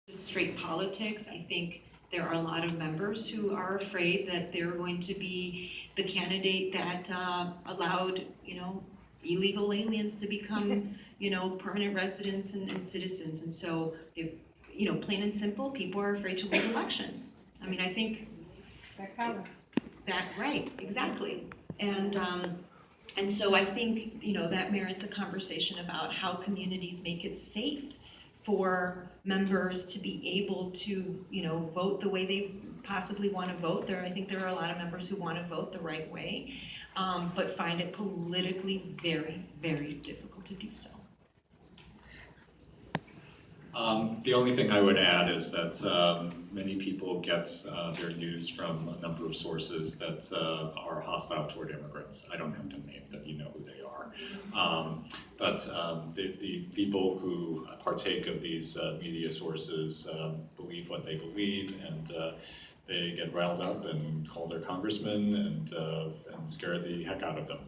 just straight politics. I think there are a lot of members who are afraid that they're going to be the candidate that allowed, illegal aliens to become, permanent residents and citizens. And so, plain and simple, people are afraid to lose elections. I mean, I think right, exactly. And so I think, that merits a conversation about how communities make it safe for members to be able to, vote the way they possibly want to vote. I think there are a lot of members who want to vote the right way, but find it politically very, very difficult to do so. The only thing I would add is that many people get their news from a number of sources that are hostile toward immigrants. I don't have to name them, you know who they are. But the people who partake of these media sources believe what they believe, and they get riled up and call their congressman and scare the heck out of them.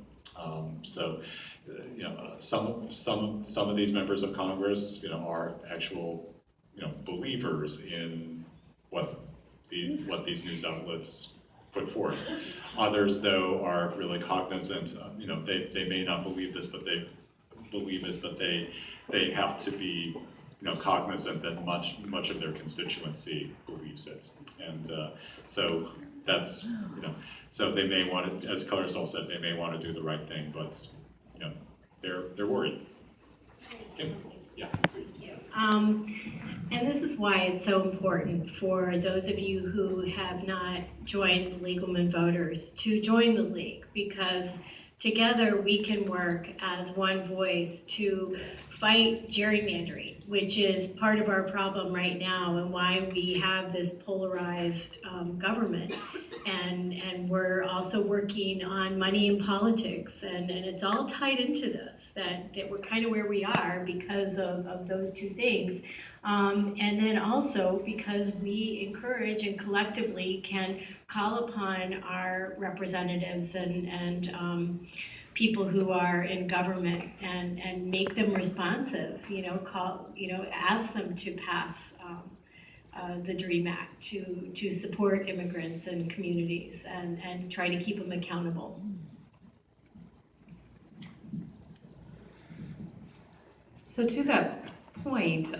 Some of these members of Congress, are actual, believers in what these news outlets put forth. Others, though, are really cognizant. They may not believe this, but they believe it. But they have to be, cognizant that much of their constituency believes it, and so that's, So they may want to, as Clarisol said, they may want to do the right thing, but they're worried. Yeah, please. And this is why it's so important for those of you who have not joined the Legal Women Voters to join the League, because together we can work as one voice to fight gerrymandering, which is part of our problem right now and why we have this polarized government. And we're also working on money in politics, and it's all tied into this, that we're kind of where we are because of those two things. And then also because we encourage and collectively can call upon our representatives and people who are in government and make them responsive, ask them to pass the DREAM Act to support immigrants and communities and try to keep them accountable. So to that point,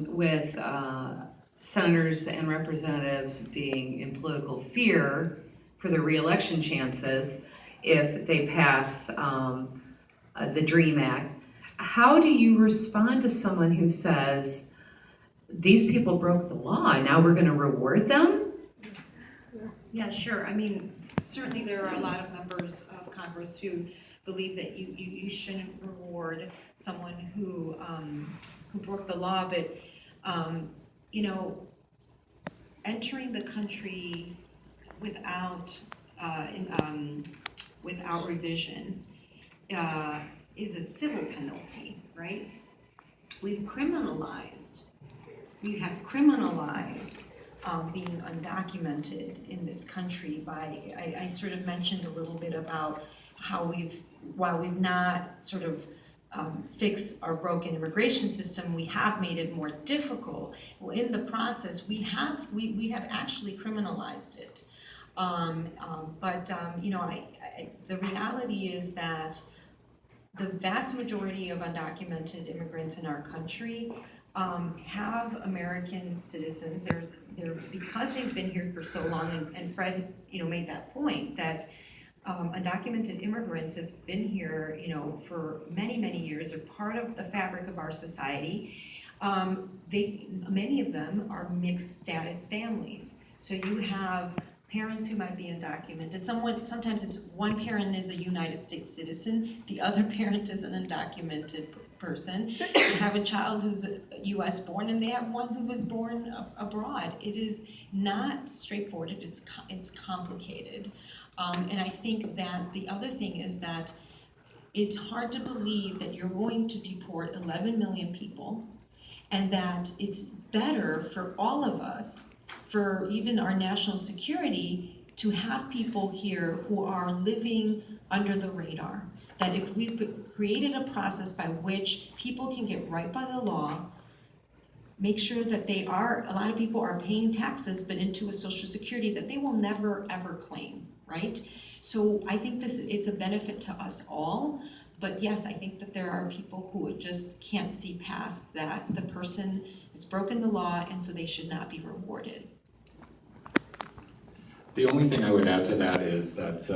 with senators and representatives being in political fear for their reelection chances if they pass the DREAM Act, how do you respond to someone who says, these people broke the law and now we're going to reward them? Yeah, sure. I mean, certainly there are a lot of members of Congress who believe that you shouldn't reward someone who broke the law, but entering the country without revision is a civil penalty, right? We have criminalized being undocumented in this country by, I sort of mentioned a little bit about how while we've not sort of fixed our broken immigration system, we have made it more difficult. Well, in the process, we have actually criminalized it. The reality is that the vast majority of undocumented immigrants in our country have American citizens. Because they've been here for so long, and Fred, made that point that undocumented immigrants have been here, for many, many years. They're part of the fabric of our society. Many of them are mixed status families. So you have parents who might be undocumented. Sometimes it's one parent is a United States citizen, the other parent is an undocumented person. You have a child who's U.S. born, and they have one who was born abroad. It is not straightforward. It's complicated, and I think that the other thing is that it's hard to believe that you're going to deport 11 million people, and that it's better for all of us, for even our national security, to have people here who are living under the radar. That if we created a process by which people can get right by the law, make sure that a lot of people are paying taxes, but into a Social Security that they will never, ever claim, right? So I think it's a benefit to us all, but yes, I think that there are people who just can't see past that the person has broken the law, and so they should not be rewarded. The only thing I would add to that is that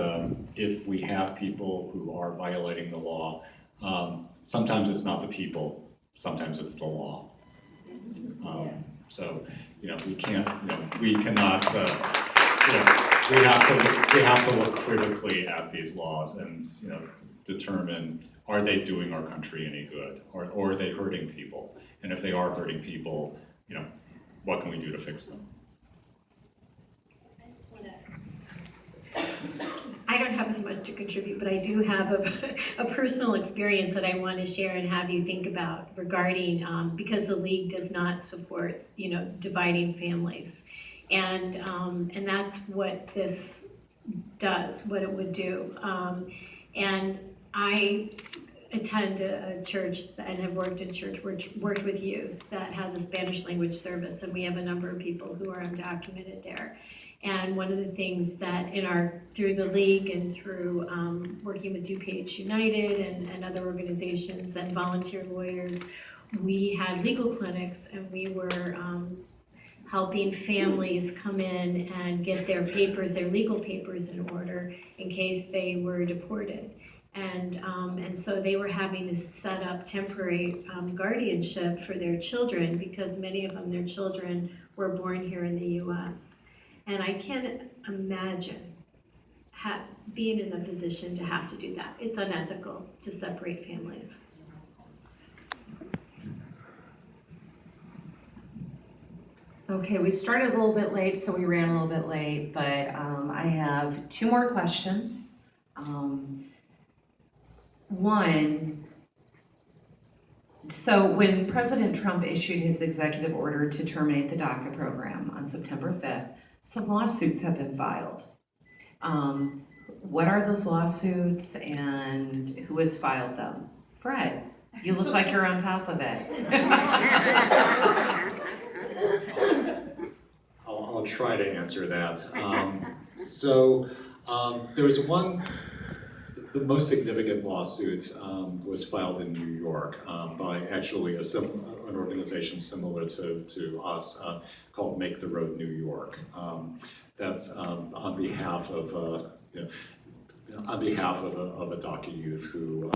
if we have people who are violating the law, sometimes it's not the people, sometimes it's the law. So, we can't, we cannot, we have to look critically at these laws and, determine, are they doing our country any good, or are they hurting people? And if they are hurting people, what can we do to fix them? I don't have as much to contribute, but I do have a personal experience that I want to share and have you think about regarding, because the League does not support, dividing families. And that's what this does, what it would do. And I attend a church and have worked in church, worked with youth that has a Spanish language service, and we have a number of people who are undocumented there. And one of the things that through the League and through working with DuPage United and other organizations and volunteer lawyers, we had legal clinics, and we were helping families come in and get their legal papers in order in case they were deported. And so they were having to set up temporary guardianship for their children, because many of them, their children were born here in the U.S. And I can't imagine being in a position to have to do that. It's unethical to separate families. Okay, we started a little bit late, so we ran a little bit late, but I have two more questions. One, so when President Trump issued his executive order to terminate the DACA program on September 5th, some lawsuits have been filed. What are those lawsuits, and who has filed them? Fred, you look like you're on top of it. I'll try to answer that. There was one. The most significant lawsuit was filed in New York by actually an organization similar to us called Make the Road New York. That's on behalf of a DACA youth who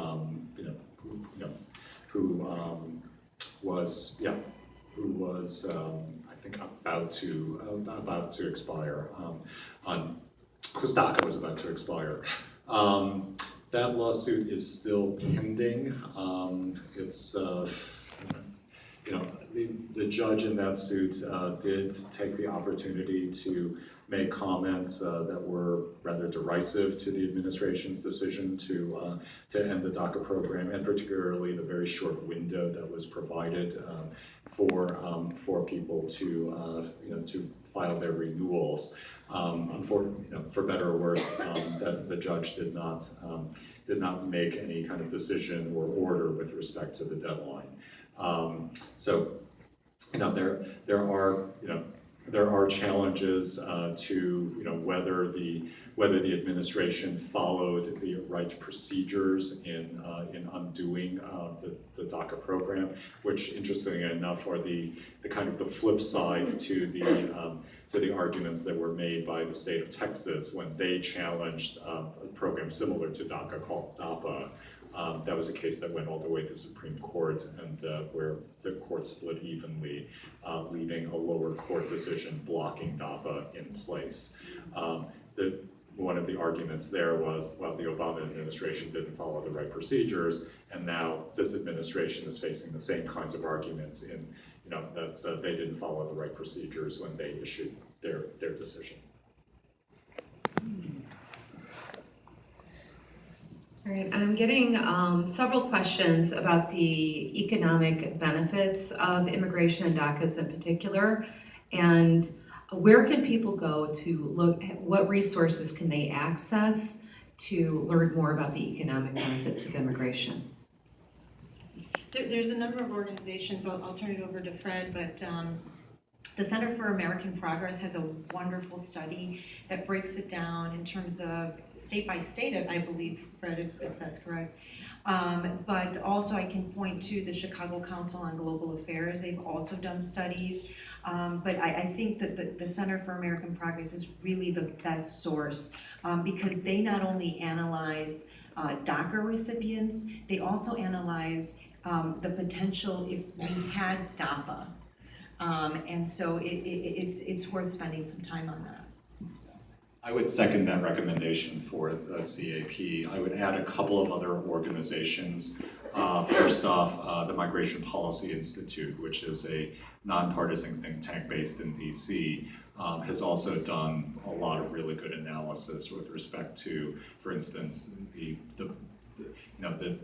was I think about to expire. Whose DACA was about to expire. That lawsuit is still pending. The judge in that suit did take the opportunity to make comments that were rather derisive to the administration's decision to end the DACA program, and particularly the very short window that was provided for people to file their renewals. Unfortunately, for better or worse, the judge did not make any kind of decision or order with respect to the deadline. There are challenges to whether the administration followed the right procedures in undoing the DACA program, which interestingly enough are the kind of the flip side to the arguments that were made by the state of Texas when they challenged a program similar to DACA called DAPA. That was a case that went all the way to the Supreme Court, and where the court split evenly, leaving a lower court decision blocking DAPA in place. One of the arguments there was, well, the Obama administration didn't follow the right procedures, and now this administration is facing the same kinds of arguments in, that they didn't follow the right procedures when they issued their decision. All right, I'm getting several questions about the economic benefits of immigration and DACAs in particular, and where can people go to look, what resources can they access to learn more about the economic benefits of immigration? There's a number of organizations, I'll turn it over to Fred, but the Center for American Progress has a wonderful study that breaks it down in terms of state by state, I believe, Fred, if that's correct. But also I can point to the Chicago Council on Global Affairs. They've also done studies. But I think that the Center for American Progress is really the best source because they not only analyze DACA recipients, they also analyze the potential if we had DAPA. And so it's worth spending some time on that. I would second that recommendation for the CAP. I would add a couple of other organizations. First off, the Migration Policy Institute, which is a nonpartisan think tank based in DC, has also done a lot of really good analysis with respect to, for instance, the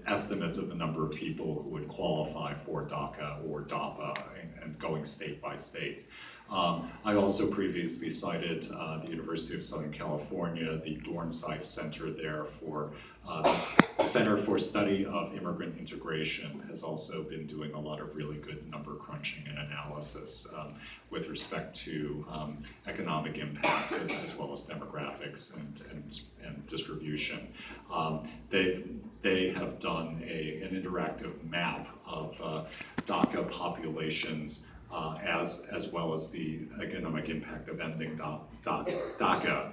estimates of the number of people who would qualify for DACA or DAPA and going state by state. I also previously cited the University of Southern California, the Dornsife Center there for the Center for Study of Immigrant Integration has also been doing a lot of really good number crunching and analysis with respect to economic impacts as well as demographics and distribution. They have done an interactive map of DACA populations as well as the economic impact of ending DACA,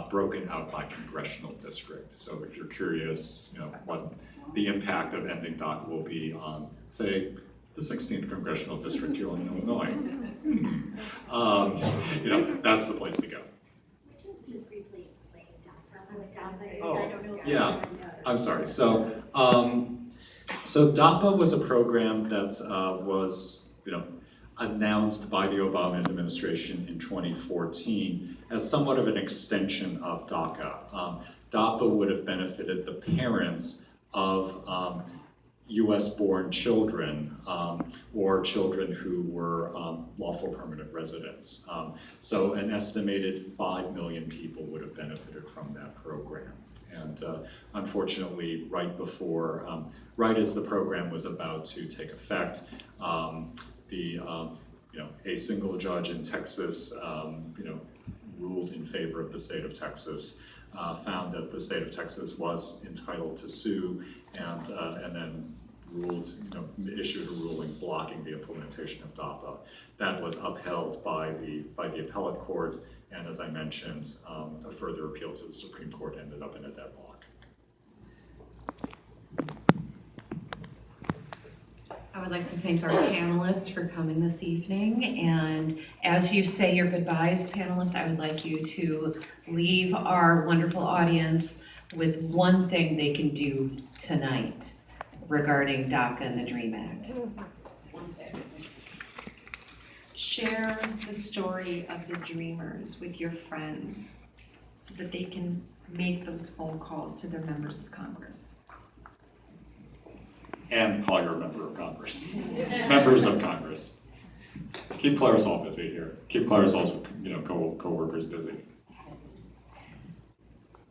broken out by congressional district. So if you're curious, what the impact of ending DACA will be on, say, the 16th congressional district here in Illinois, that's the place to go. Just briefly explain DAPA, what DAPA is. Oh, I don't know if yeah. everyone knows. I'm sorry. So DAPA was a program that was, announced by the Obama administration in 2014 as somewhat of an extension of DACA. DAPA would have benefited the parents of US-born children or children who were lawful permanent residents. So an estimated 5 million people would have benefited from that program. And unfortunately, right as the program was about to take effect, a single judge in Texas, ruled in favor of the state of Texas, found that the state of Texas was entitled to sue, and then issued a ruling blocking the implementation of DAPA. That was upheld by the appellate court, and as I mentioned, a further appeal to the Supreme Court ended up in a deadlock. I would like to thank our panelists for coming this evening, and as you say your goodbyes, panelists, I would like you to leave our wonderful audience with one thing they can do tonight regarding DACA and the DREAM Act. Share the story of the dreamers with your friends so that they can make those phone calls to their members of Congress. And call your member of Congress. Members of Congress. Keep Clarisol busy here. Keep Clarisol's co-workers busy.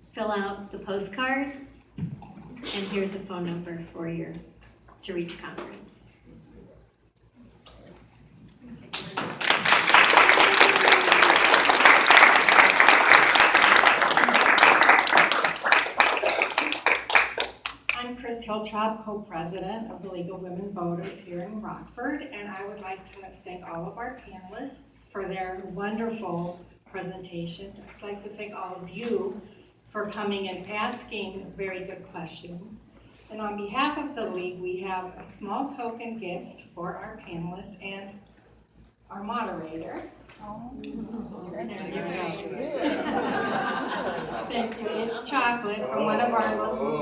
Fill out the postcard, and here's a phone number for to reach Congress. I'm Chris Hiltrop, co-president of the League of Women Voters here in Rockford, and I would like to thank all of our panelists for their wonderful presentations. I'd like to thank all of you for coming and asking very good questions. And on behalf of the League, we have a small token gift for our panelists and our moderator. There you go. Thank you. It's chocolate from one of our local